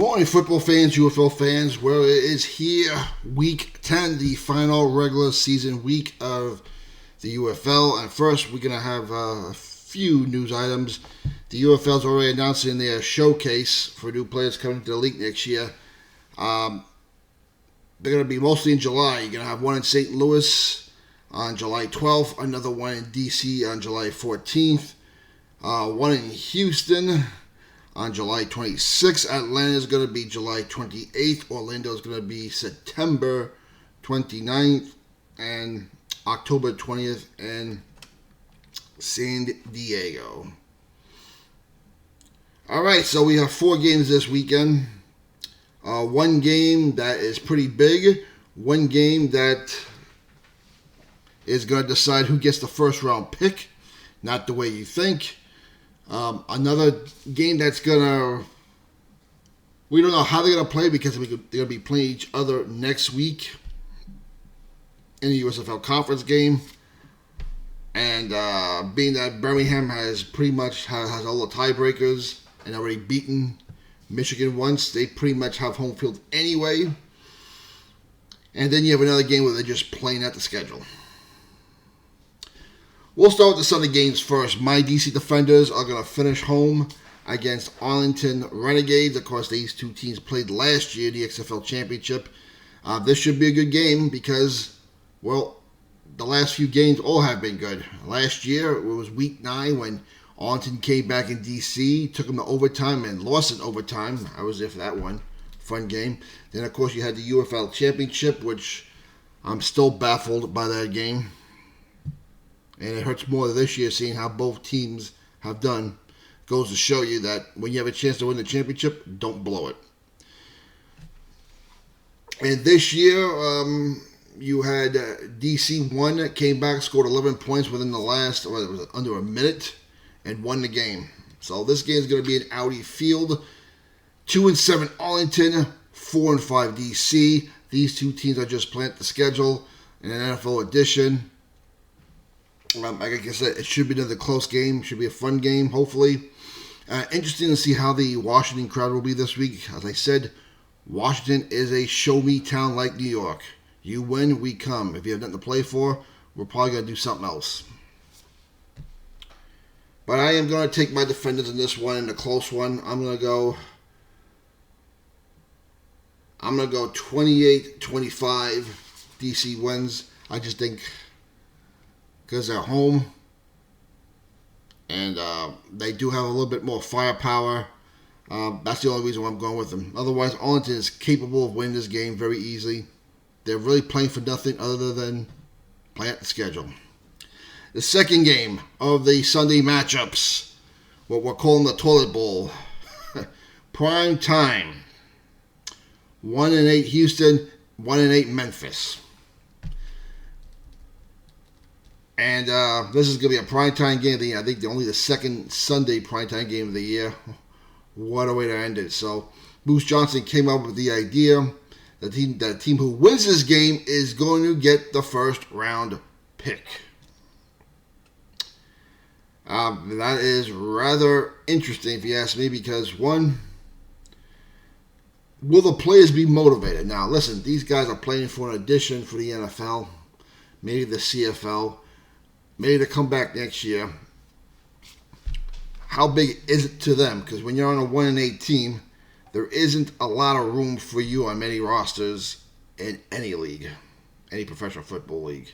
Good morning, football fans, UFL fans. Well, it is here, week 10, the final regular season week of the UFL. And first, we're going to have a few news items. The UFL is already announcing their showcase for new players coming to the league next year. They're going to be mostly in July. You're going to have one in St. Louis on July 12th, another one in D.C. on July 14th, one in Houston on July 26th. Atlanta is going to be July 28th. Orlando is going to be September 29th and October 20th in San Diego. All right, so we have 4 games this weekend. One game that is pretty big. One game that is going to decide who gets the first round pick. Not the way you think. Another game that's we don't know how they're going to play because they're going to be playing each other next week in the USFL conference game. And being that Birmingham has pretty much has all the tiebreakers and already beaten Michigan once, they pretty much have home field anyway. And then you have another game where they're just playing at the schedule. We'll start with the Sunday games first. My DC Defenders are going to finish home against Arlington Renegades. Of course, these two teams played last year in the XFL Championship. This should be a good game because, well, the last few games all have been good. Last year, it was week 9 when Arlington came back in DC, took them to overtime and lost in overtime. I was there for that one. Fun game. Then, of course, you had the UFL Championship, which I'm still baffled by that game. And it hurts more this year seeing how both teams have done. Goes to show you that when you have a chance to win the championship, don't blow it. And this year, you had DC won, came back, scored 11 points within the last, it was under a minute, and won the game. So this game is going to be in Audi Field. 2-7 Arlington, 4-5 DC. These two teams are just playing the schedule in an NFL edition. Like I said, it should be another close game. Should be a fun game, hopefully. Interesting to see how the Washington crowd will be this week. As I said, Washington is a show-me town like New York. You win, we come. If you have nothing to play for, we're probably going to do something else. But I am going to take my Defenders in this one, in the close one. I'm going to go 28-25. DC wins. I just think because they're home and they do have a little bit more firepower. That's the only reason why I'm going with them. Otherwise, Arlington is capable of winning this game very easily. They're really playing for nothing other than playing at the schedule. The second game of the Sunday matchups, what we're calling the Toilet Bowl. Prime time. 1-8 Houston, 1-8 Memphis. And this is going to be a primetime game of the year. I think only the second Sunday primetime game of the year. What a way to end it. So, Moose Johnson came up with the idea that the team who wins this game is going to get the first round pick. That is rather interesting if you ask me because, one, will the players be motivated? Now, listen, these guys are playing for an audition for the NFL, maybe the CFL. Maybe to come back next year. How big is it to them? Because when you're on a 1-8 team, there isn't a lot of room for you on many rosters in any league, any professional football league.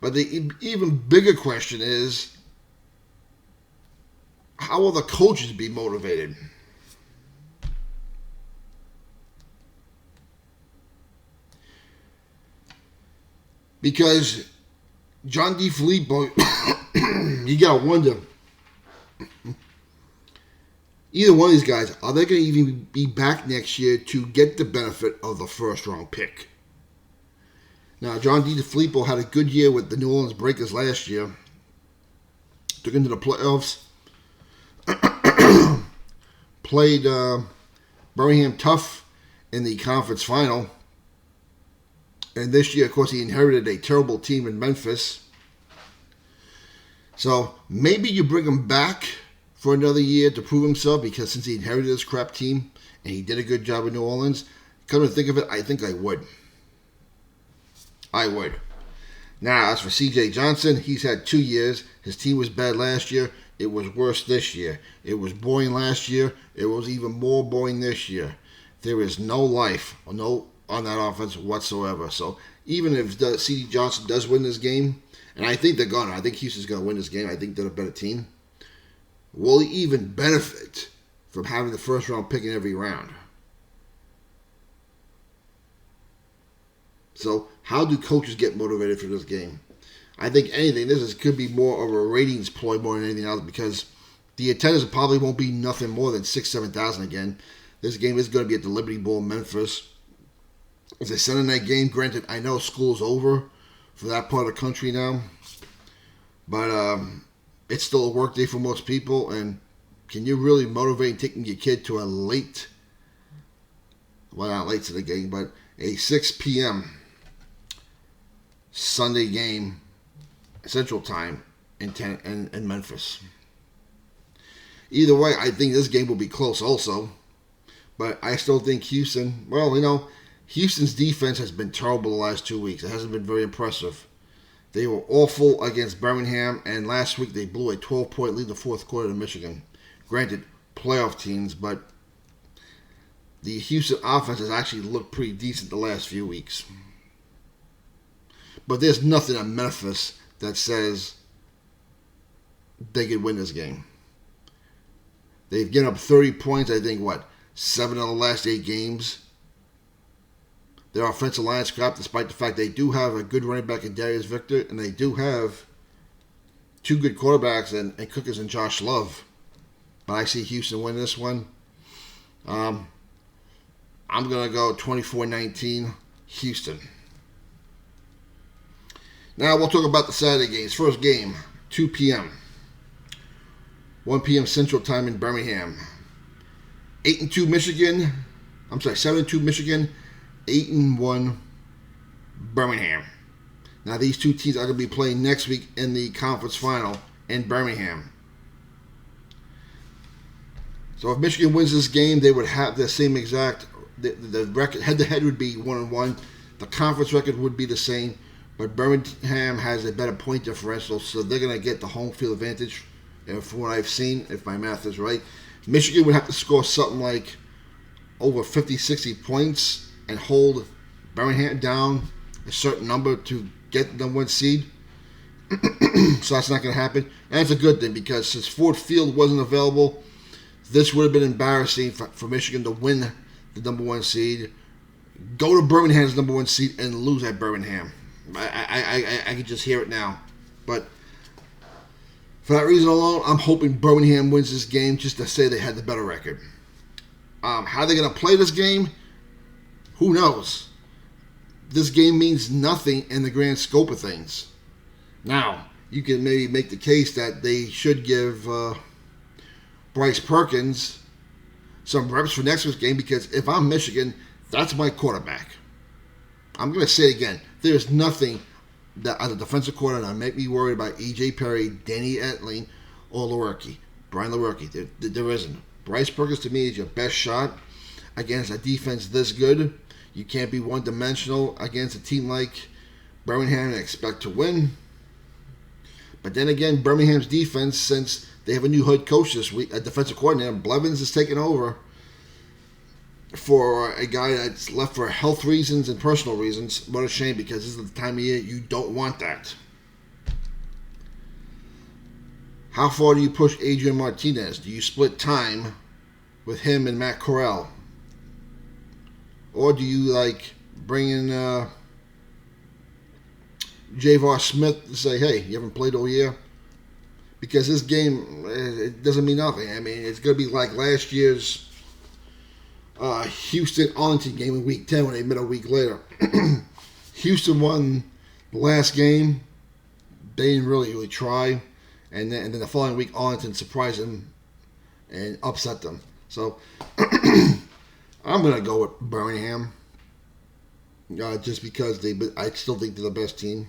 But the even bigger question is, how will the coaches be motivated? Because John DeFilippo, you gotta wonder, either one of these guys, are they going to even be back next year to get the benefit of the first round pick? Now, John DeFilippo had a good year with the New Orleans Breakers last year. Took into the playoffs. Played Birmingham tough in the conference final. And this year, of course, he inherited a terrible team in Memphis. So maybe you bring him back for another year to prove himself, because since he inherited this crap team and he did a good job in New Orleans, come to think of it, I think I would. I would. Now, as for C.J. Johnson, he's had 2 years. His team was bad last year. It was worse this year. It was boring last year. It was even more boring this year. There is no life on that offense whatsoever. So even if C.J. Johnson does win this game, and I think they're going to. I think Houston's going to win this game. I think they're a better team. Will he even benefit from having the first round pick in every round? So how do coaches get motivated for this game? I think this could be more of a ratings ploy more than anything else, because the attendance probably won't be nothing more than 6,000, 7,000 again. This game is going to be at the Liberty Bowl in Memphis. It's a Sunday night game. Granted, I know school's over for that part of the country now, but it's still a work day for most people. And can you really motivate taking your kid to a late, well, not late to the game, but a 6 p.m. Sunday game, Central Time in Memphis? Either way, I think this game will be close also. But I still think Houston, Houston's defense has been terrible the last 2 weeks. It hasn't been very impressive. They were awful against Birmingham, and last week they blew a 12-point lead in the fourth quarter to Michigan. Granted, playoff teams, but the Houston offense has actually looked pretty decent the last few weeks. But there's nothing in Memphis that says they could win this game. They've given up 30 points, I think, 7 of the last 8 games. Their offensive line is crap, despite the fact they do have a good running back in Darius Victor, and they do have 2 good quarterbacks in Cookers and Josh Love. But I see Houston win this one. I'm going to go 24-19 Houston. Now we'll talk about the Saturday games. First game, 2 p.m. 1 p.m. Central Time in Birmingham. 7-2 Michigan, 8-1 Birmingham. Now these two teams are going to be playing next week in the conference final in Birmingham. So if Michigan wins this game, they would have the same exact, the record, head-to-head would be 1-1. The conference record would be the same, but Birmingham has a better point differential, so they're going to get the home field advantage. And from what I've seen, if my math is right, Michigan would have to score something like over 50, 60 points and hold Birmingham down a certain number to get the 1 seed. So that's not going to happen. And it's a good thing, because since Ford Field wasn't available, this would have been embarrassing for Michigan to win the number 1 seed, go to Birmingham as number 1 seed, and lose at Birmingham. I can just hear it now. But for that reason alone, I'm hoping Birmingham wins this game just to say they had the better record. How they're going to play this game, who knows? This game means nothing in the grand scope of things. Now, you can maybe make the case that they should give Bryce Perkins some reps for next week's game, because if I'm Michigan, that's my quarterback. I'm going to say it again. There's nothing that as a defensive coordinator make me worried about E.J. Perry, Danny Etling, or Brian Lewerke. There isn't. Bryce Perkins, to me, is your best shot against a defense this good. You can't be one-dimensional against a team like Birmingham and expect to win. But then again, Birmingham's defense, since they have a new head coach this week, a defensive coordinator, Blevins is taking over for a guy that's left for health reasons and personal reasons. What a shame, because this is the time of year you don't want that. How far do you push Adrian Martinez? Do you split time with him and Matt Corral? Or do you bring in Javar Smith to say, hey, you haven't played all year? Because this game, it doesn't mean nothing. I mean, it's going to be like last year's Houston-Arlington game in Week 10 when they met a week later. Houston won the last game. They didn't really try. And then the following week, Arlington surprised them and upset them. So I'm going to go with Birmingham just because I still think they're the best team.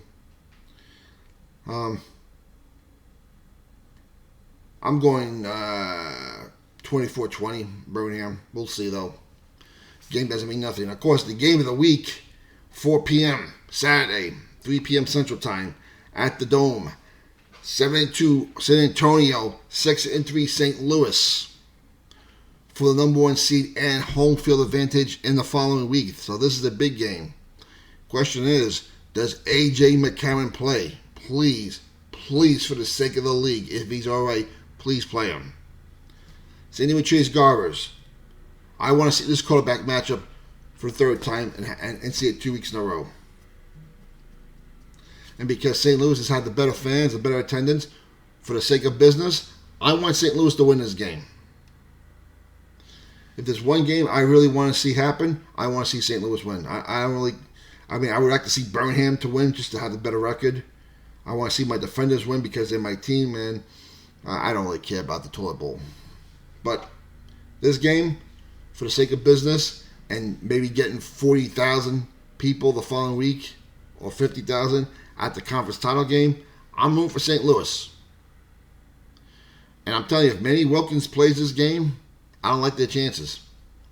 I'm going 24-20 Birmingham. We'll see, though. Game doesn't mean nothing. Of course, the game of the week, 4 p.m. Saturday, 3 p.m. Central Time at the Dome. 7-2 San Antonio, 6-3 St. Louis for the number 1 seed and home field advantage in the following week. So this is a big game. Question is, does A.J. McCarron play? Please, for the sake of the league, if he's all right, please play him. Same thing with Chase Garbers. I want to see this quarterback matchup for the third time and see it 2 weeks in a row. And because St. Louis has had the better fans, the better attendance, for the sake of business, I want St. Louis to win this game. If there's one game I really want to see happen, I want to see St. Louis win. I would like to see Birmingham to win just to have the better record. I want to see my defenders win because they're my team, and I don't really care about the toilet bowl. But this game, for the sake of business, and maybe getting 40,000 people the following week, or 50,000 at the conference title game, I'm rooting for St. Louis. And I'm telling you, if Manny Wilkins plays this game, I don't like their chances.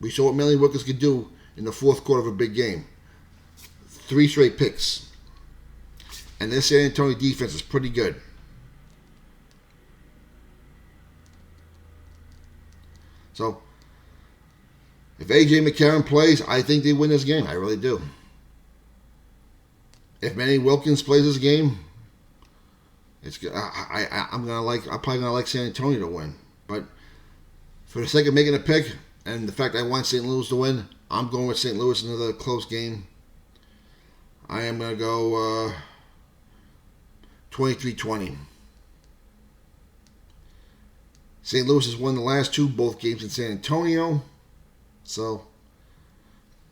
We saw what Manny Wilkins could do in the fourth quarter of a big game. 3 straight picks. And this San Antonio defense is pretty good. So, if A.J. McCarron plays, I think they win this game. I really do. If Manny Wilkins plays this game, it's good. I'm probably gonna like San Antonio to win. But for the sake of making a pick and the fact I want St. Louis to win, I'm going with St. Louis. Another close game. I am gonna go 23-20. St. Louis has won the last 2, both games in San Antonio. So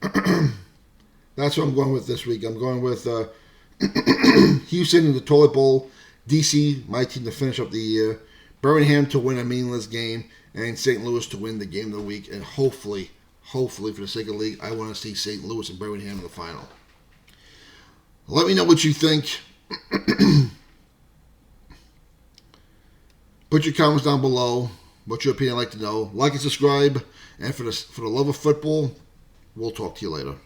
that's what I'm going with this week. I'm going with Houston in the toilet bowl, DC, my team to finish up the year, Birmingham to win a meaningless game, and St. Louis to win the game of the week. And hopefully, for the sake of the league, I want to see St. Louis and Birmingham in the final. Let me know what you think. Put your comments down below. What's your opinion? I'd like to know. Like and subscribe. And for the love of football, we'll talk to you later.